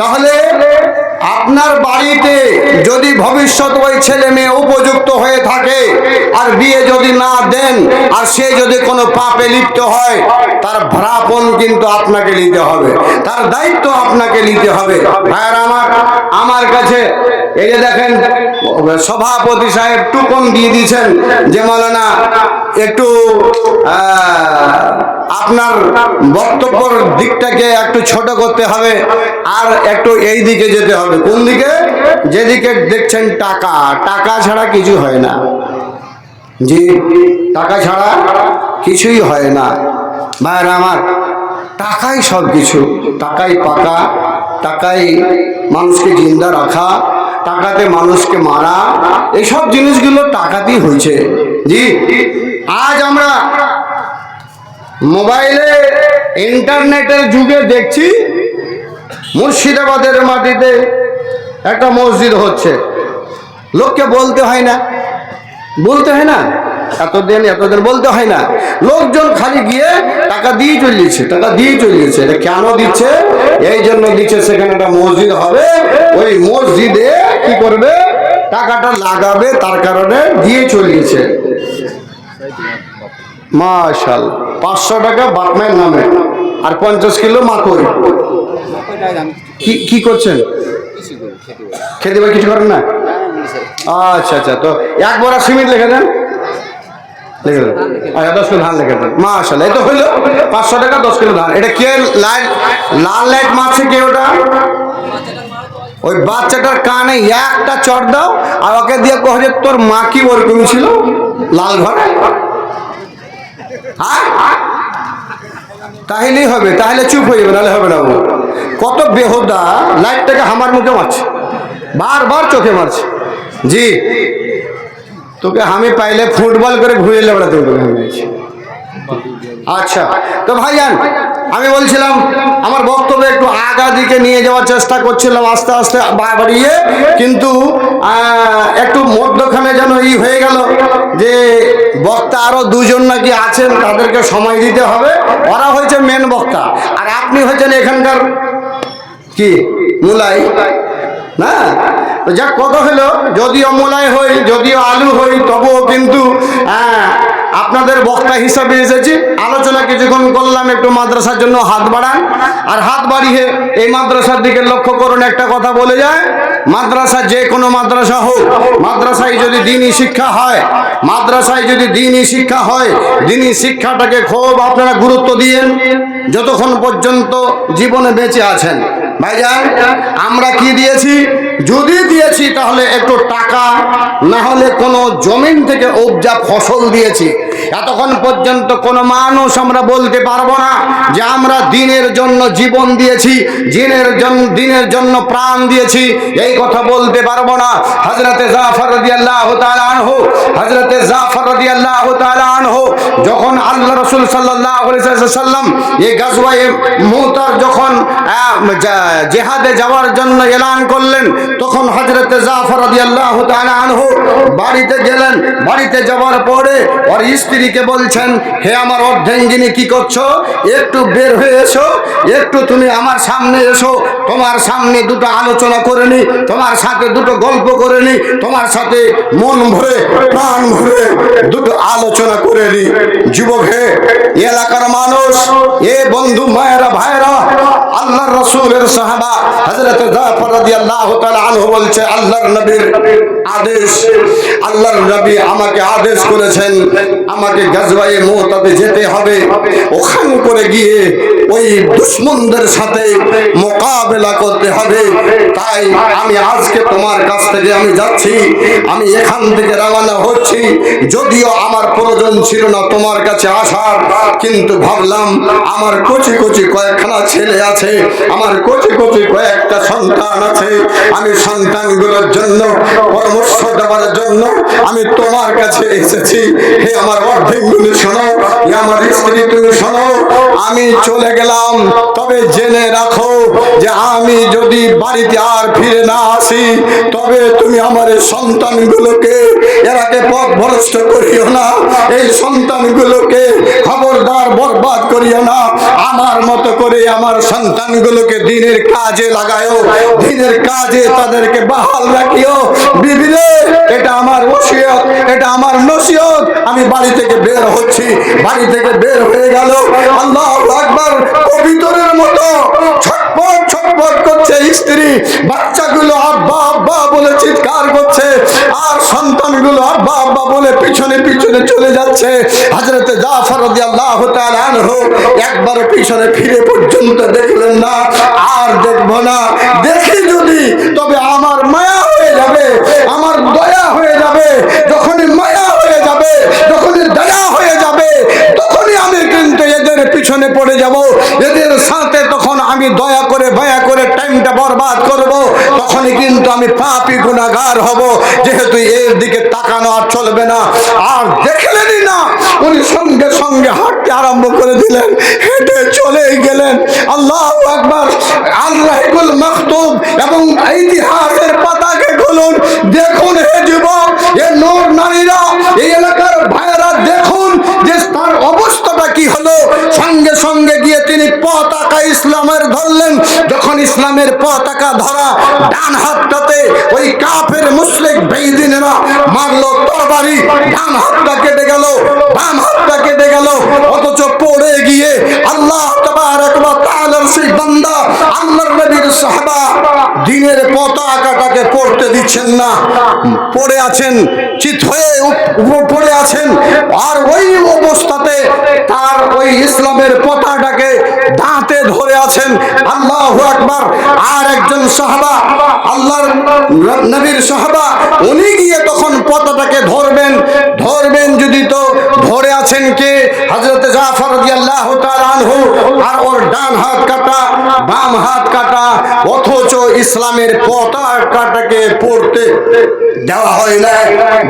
তাহলে আপনার বাড়িতে যদি ভবিষ্যৎ ওই ছেলে মেয়ে উপযুক্ত হয়ে থাকে আর বিয়ে যদি না দেন আর সে যদি কোনো পাপে লিপ্ত হয়, তার ভাড়াপণ কিন্তু আপনাকে নিতে হবে, তার দায়িত্ব আপনাকে নিতে হবে। ভাইয়ার আমার কাছে এই যে দেখেন সভাপতি সাহেব টুকন দিয়ে দিয়েছেন যে মাওলানা একটু আপনার বক্তব্যের দিকটাকে একটু ছোট করতে হবে আর একটু এই দিকে যেতে হবে। কোন দিকে? যেদিকে দেখছেন টাকা, টাকা ছাড়া কিছু হয় না। জি, টাকা ছাড়া কিছুই হয় না। ভাইরা আমার, টাকাই সব কিছু, টাকাই পাকা, টাকাই মানুষকে জিন্দা রাখা, টাকাতে মানুষকে মারা, এইসব জিনিসগুলো টাকাতেই হয়েছে। জি, আজ আমরা মোবাইলে ইন্টারনেটের যুগে দেখছি মুর্শিদাবাদের মাটিতে একটা মসজিদ হচ্ছে, লোককে বলতে হয় না, বলতে হয় না, এতদিন বলতে হয় না, লোকজন খালি গিয়ে টাকা দিয়ে চলিয়েছে, টাকা দিয়ে চলিয়েছে। এটা কেন দিচ্ছে? এই জন্য দিচ্ছে সেখানে একটা মসজিদ হবে, ওই মসজিদে কি করবে? টাকাটা লাগাবে, তার কারণে দিয়ে চলিয়েছে। মাশাআল্লাহ, 500 টাকা বাপমায়ের নামে আর 50 কিলো মাকড়। কি করছেন? খেতে পারে কিছু করেন না? আচ্ছা আচ্ছা, তো এক বড় সিমেন্ট লিখে দেন, লিখে দেন। আচ্ছা, 10 কিলো ধান লিখে দেন। মাশাআল্লাহ, এই তো হইলো 500 টাকা 10 কিলো ধান। এটা কে লাইট, লাল লাইট মারছে কে? ওটা ওই বাচ্চাটার কানে একটা চড় দাও আর ওকে দিয়ে কহ যে তোর মা কি ওরকম ছিল লাল ঘরে। তাহলেই হবে, তাহলে চুপ হয়ে যাবে, নাহলে হবে না। কত বেহুদা লাইটটাকে আমার মুখে মারছে, বারবার চোখে মারছে। জি, তোকে আমি পাইলে ফুটবল করে ঘুরে লেবড়া তোকে। আচ্ছা, তো ভাইজান আমি বলছিলাম আমার বক্তব্য একটু আগা দিকে নিয়ে যাওয়ার চেষ্টা করছিলাম, আস্তে আস্তে বাড়িয়ে, কিন্তু একটু মধ্যখানে যেন হয়ে গেল যে বক্তা আরো দুজন নাকি আছেন, তাদেরকে সময় দিতে হবে। ওরা হয়েছে মেন বক্তা আর আপনি হয়েছেন এখানকার কি মুলাই না। যা কত হলো, যদিও মুলাই হই, যদিও আলু হই, তবুও কিন্তু আপনাদের বক্তা হিসাবে এসেছি। আলোচনা কিছুক্ষণ করলাম, একটু মাদ্রাসার জন্য হাত বাড়ান, আর হাত বাড়িয়ে এই মাদ্রাসার দিকে লক্ষ্য করুন। একটা কথা বলে যায়, মাদ্রাসা যে কোনো মাদ্রাসা হোক, মাদ্রাসায় যদি দ্বীনি শিক্ষা হয়, মাদ্রাসায় যদি দ্বীনি শিক্ষা হয়, দ্বীনি শিক্ষাটাকে খুব আপনারা গুরুত্ব দিয়েন যতক্ষণ পর্যন্ত জীবনে বেঁচে আছেন। ভাইজান, আমরা কি দিয়েছি? যদি দিয়েছি তাহলে একটু টাকা, না হলে কোনো জমিন থেকে উপজা ফসল দিয়েছি। এতক্ষণ পর্যন্ত কোনো মানুষ আমরা বলতে পারবো না যে আমরা দ্বীনের জন্য জীবন দিয়েছি, দ্বীনের জন্য প্রাণ দিয়েছি, এই কথা বলতে পারবো না। হযরতে জাফর রাদিয়াল্লাহু তাআলা আনহু, হযরতে জাফর রাদিয়াল্লাহু তাআলা আনহু যখন আল্লাহ রাসূল সাল্লাল্লাহু আলাইহি ওয়াসাল্লাম এই গাজওয়ায়ে মুতার যখন জিহাদে যাওয়ার জন্য এলান করলেন, তখন হযরতে জাফর রাদিয়াল্লাহু তাআলা আনহু বাড়িতে গেলেন। বাড়িতে যাওয়ার পরে ওর স্ত্রীকে বলছেন, হে আমার অর্ধাঙ্গিনী, কি করছো? একটু বের হয়ে এসো, একটু তুমি আমার সামনে এসো, তোমার সামনে দুটো আলোচনা করে নি, তোমার সাথে দুটো গল্প করে নি, তোমার সাথে মন ভরে প্রাণ ভরে দুটো আলোচনা করে নি। যুবক হে, এলাকার মানুষ, এ বন্ধু মায়েরা ভাইরা, আল্লাহর রাসূলের সাহাবা হযরত জাফর রাদিয়াল্লাহু তাআলা আনহু বলছে, আল্লাহর নবীর আদেশ, আল্লাহর নবী আমাকে আদেশ করেছেন আমাকে গাজওয়ায়ে মুতাতে যেতে হবে, ওখান করে গিয়ে ওই দুশমনদের সাথে মোকাবেলা করতে হবে। তাই আমি আজকে তোমার কাছ থেকে আমি যাচ্ছি, আমি এখান থেকে রওনা হচ্ছি। যদিও আমার প্রয়োজন ছিল না তোমার কাছে আসার, কিন্তু ভাবলাম আমার কচি কচি কয়েকখানা ছেলে আছে, আমার কচি কচি কয়েকটা সন্তান আছে, আমি সন্তানগুলোর জন্য পরামর্শ দেওয়ার জন্য আমি তোমার কাছে এসেছি। হে আমার অর্ধেকগুলি শোনো, হে আমার স্ত্রী তুমি শোনো, আমি চলে গেলাম, তবে জেনে রাখো যে আমি যদি বাড়িতে আর ফিরে না আসি, তবে তুমি আমার সন্তানগুলোকে এরাকে পথ ভ্রষ্ট করিও না, এই সন্তানগুলোকে খবরদার বরবাদ করিও না। আমার মতো করে আমার সন্তানগুলোকে দ্বীনের কাজে লাগায়ও, দিনের কাজে তাদেরকে বহাল রাখিও। বিবিরে, এটা আমার ওসিয়ত, এটা আমার নসিহত। আমি বাড়ি থেকে বের হচ্ছি, বাড়ি থেকে বের হয়ে গেল, আল্লাহু আকবার, কবিতরের মতো ছটপট ছটপট করছে স্ত্রী, বাচ্চাগুলো আব্বা আব্বা বলে চিৎকার করছে, আর সন্তানগুলো আব্বা আব্বা বলে পিছনে পিছনে চলে যাচ্ছে। হযরতে জাফর রাদিয়াল্লাহু তাআলা আনহু একবার পিছনে ফিরে পর্যন্ত দেখলেন না, আর দেখবো না, দেখি যদি তবে আমার মায়া হয়ে যাবে, আমার দয়া হয়ে যাবে। যখনই মায়া হয়ে যাবে, যখনই দয়া হয়ে যাবে, তখনই আমি কিন্তু এদের পিছনে পড়ে যাব, এদের সাথে তখন আমি দয়া করে মায়া করে টাইমটা বরবাদ করব, তখনই কিন্তু আমি পাপী গুনাহগার হব। যেহেতু এর দিকে তাকানো আর চলবে না। আর দেখলেনই না, উনি সঙ্গে সঙ্গে হাঁটতে আরম্ভ করে দিলেন, হেঁটে চলে গেলেন। আল্লাহু আকবার। আল রাহিকুল মাকতুব এবং ইতিহাসের পাতাকে খুলুন, দেখুন হে যুবক, এ নর নারীরা, এই এলাকার ভাইয়েরা, দেখুন যে তার অবস্থাটা কি হলো। সঙ্গে সঙ্গে গিয়ে তিনি পতাকা ইসলামের ধরলেন। যখন ইসলামের পতাকা ধরা, ডান হাতটাতে ওই কাফের মুশরিক বেঈদিনেরা মারলো তরবারি, ডান হাতটা কেটে গেল, বাম হাতটা কেটে গেল। অথচ পড়ে গিয়ে আল্লাহ তাবারক ওয়া তাআলার সেই বান্দা, আল্লাহর নবীর সাহাবা দ্বীনের পতাকাটাকে পড়তে দিচ্ছেন না, পড়ে আছেন, চিত হয়ে পড়ে আছেন। আর ওই অবস্থাতে তার ওই ইসলামের পতাকাটাকে দাঁতে ধরে আছেন। আল্লাহু আকবার। আর একজন সাহাবা, আল্লাহর নবীর সাহাবা, উনি গিয়ে তখন পতাকাটাকে ধরবেন, যদি তো ধরে আছেন কে? হযরত জাফর রাদিয়াল্লাহু তাআলা আনহু। আর ওর ডান হাত কাটা, বাম হাত কাটা, অথচ ইসলামের পতাকাটাকে পড়তে দেওয়া হয় না,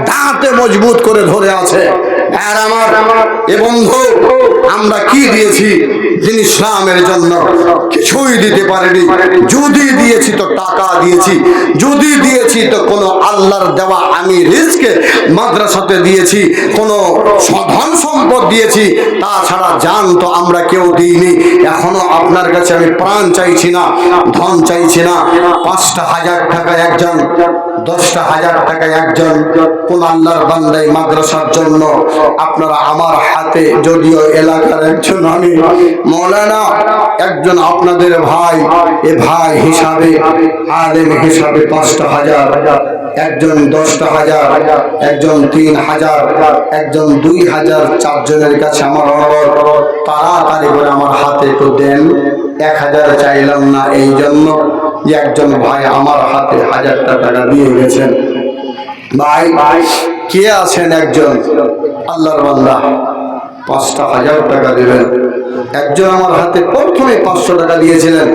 দাঁতে মজবুত করে ধরে আছে। আর আমার এ বন্ধু, আমরা কি দিয়েছি দিন ইসলামের জন্য? কিছুই দিতে পারিনি। যদি দিয়েছি তো টাকা দিয়েছি, যদি দিয়েছি তো কোনো আল্লাহর দেওয়া আমি রিজকে মাদ্রাসাতে দিয়েছি, কোনো ধন সম্পদ দিয়েছি, তাছাড়া জান তো আমরা কেউ দিইনি। এখনো আপনার কাছে আমি প্রাণ চাইছি না, ধন চাইছি না। 5,000 টাকা একজন, 10,000 টাকা একজন, কোন আল্লাহর বান্দাই মাদ্রাসার জন্য আপনারা আমার হাতে, যদিও এলাকার একজন আমি মৌলানা, একজন আপনাদের ভাই, এ ভাই হিসাবে, আলেম হিসাবে 5,000, একজন 10,000, একজন 3,000, একজন 2,000, 4 জনের কাছে আমার অনুরোধ, তাড়াতাড়ি করে আমার হাতে একটু দেন। 1,000 চাইলাম না, এই জন্য যে একজন ভাই আমার হাতে 1,000টা টাকা দিয়ে গেছেন। ভাই কে আছেন? একজন আল্লাহর বান্দা 5,000 টাকা দিবেন। একজন আমার হাতে প্রথমে 500 টাকা দিয়েছিলেন।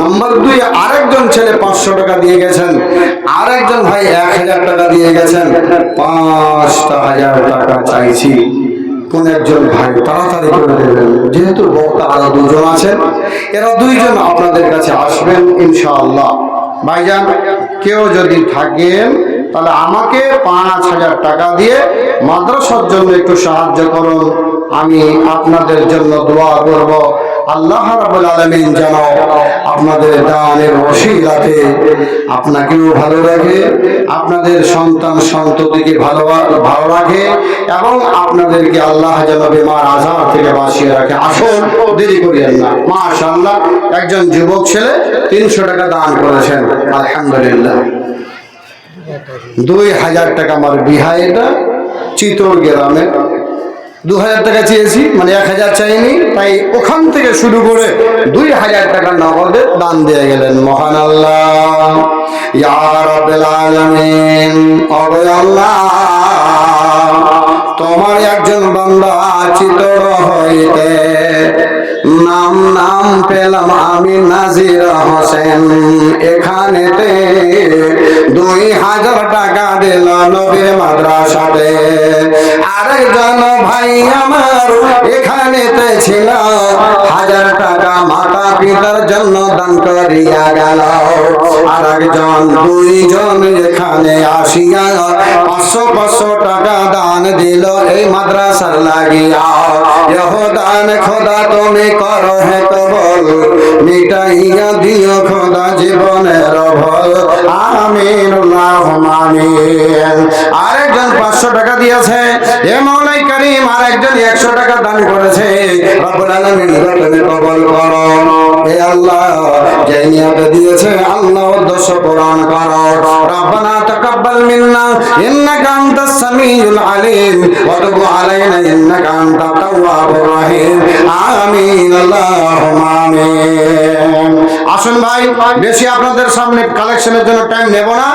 নাম্বার 2 আরেকজন ছেলে 500 টাকা দিয়ে গেছেন। আরেকজন ভাই 1,000 টাকা দিয়ে গেছেন। 5,000 টাকা চাইছি। কোন একজন ভাই তাড়াতাড়ি করে দেবেন, যেহেতু বক্তা আরো 2 জন আছেন, এরা 2 জন আপনাদের কাছে আসবেন ইনশাআল্লাহ। ভাইজান, কেউ যদি থাকেন তাহলে আমাকে 5,000 টাকা দিয়ে মাদ্রাসার জন্য একটু সাহায্য করুন। আমি আপনাদের জন্য দোয়া করব, আল্লাহ রাব্বুল আলামিন যেন আপনাদের দানের ওসিলাতে আপনাকেও ভালো রাখে, আপনাদের সন্তান সন্ততিকে ভালো রাখে, এবং আপনাদেরকে আল্লাহ যেন বেমার আজার থেকে বাঁচিয়ে রাখে। আসুন, দেরি করিয়েন না। মাশাআল্লাহ, একজন যুবক ছেলে 300 টাকা দান করেছেন, আলহামদুলিল্লাহ। 2,000 টাকা আমার বিহায়, এটা চিতর গ্রামে 2,000 টাকা চেয়েছি, মানে 1,000 চাইনি, তাই ওখান থেকে শুরু করে 2,000 টাকা নগদে দান দিয়ে গেলেন। মহান আল্লাহ, ইয়া রাব্বুল আলামিন, ওগো আল্লাহ, তোমার একজন বান্দা চিতর হইতে নাম পেলাম আমি নাজির হোসেন। এখানেতে 2000 টাকা দিল নবীর মাদ্রাসাতে। আরেকজন ভাই আমার এখানেতে ছিল, 1000 টাকা মাতা পিতার জন্য দান করিয়া গেল। আরেকজন 2জন এখানে আসিয়া 500 টাকা দান দিল এই মাদ্রাসার লাগিয়া। দান খোদা তুমি করো হে কবল, মিটাইয়া দিও খোদা জীবনের ভল। আমিন আল্লাহুম্মা আমিন। আরেকজন 500 টাকা দিয়েছে। এ মওলাই করিম আরেকজন 100 টাকা দান করেছে। রব্বুল আলামিন তুমি কবুল করো। হে আল্লাহ, যে নিয়ত দিয়েছে আল্লাহ উদ্দেশ্য পূরণ করো। রব্বানা তাকাব্বাল মিন্না ইন্নাকা আনতাস সামিউল আলিম ওয়া তুব আলাইনা ইন্নাকা আনতাত তাওয়াবুর রহিম। আমিন আল্লাহুম্মা আমিন। আসুন ভাই, বেশি আপনাদের সামনে কালেকশনের জন্য টাইম নেব না।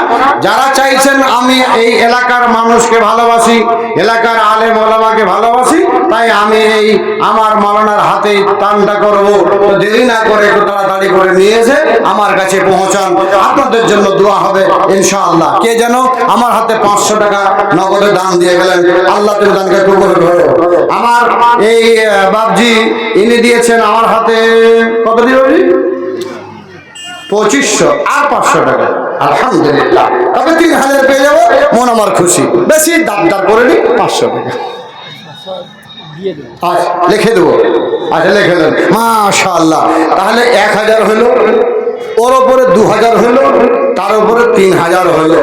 যারা চাইছেন আমি এই এলাকার মানুষকে ভালোবাসি, এলাকার আলেম ওলামাকে ভালোবাসি, তাই আমি এই আমার মাওলানার হাতে দানটা করব। তো দেরি না করে একটু তাড়াতাড়ি করে নিয়ে এসে আমার কাছে পৌঁছান, আপনাদের জন্য দোয়া হবে ইনশাআল্লাহ। কে যেন আমার হাতে 500 টাকা নগদে দান দিয়ে গেলেন, আল্লাহ তুমি দানকে কবুল করো। আমার এই বাবজি ইনি দিয়েছেন আমার হাতে কত দিবেন? 2500 আর 500 টাকা। আলহামদুলিল্লাহ, তবে 3000 পেয়ে যাবো, মন আমার খুশি। বেশি দাবদার করে নি, 500 টাকা আচ্ছা লিখে দেবো। আচ্ছা লিখে দেন, মাশাআল্লাহ। তাহলে 1000 হলো, ওর ওপরে 2000 হলো, তার উপরে 3000 হলো।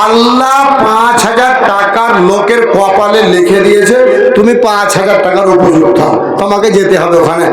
আল্লাহ 5000 টাকার লোকের কপালে লিখে দিয়েছে তুমি 5000 টাকার উপযুক্ত, তোমাকে যেতে হবে ওখানে।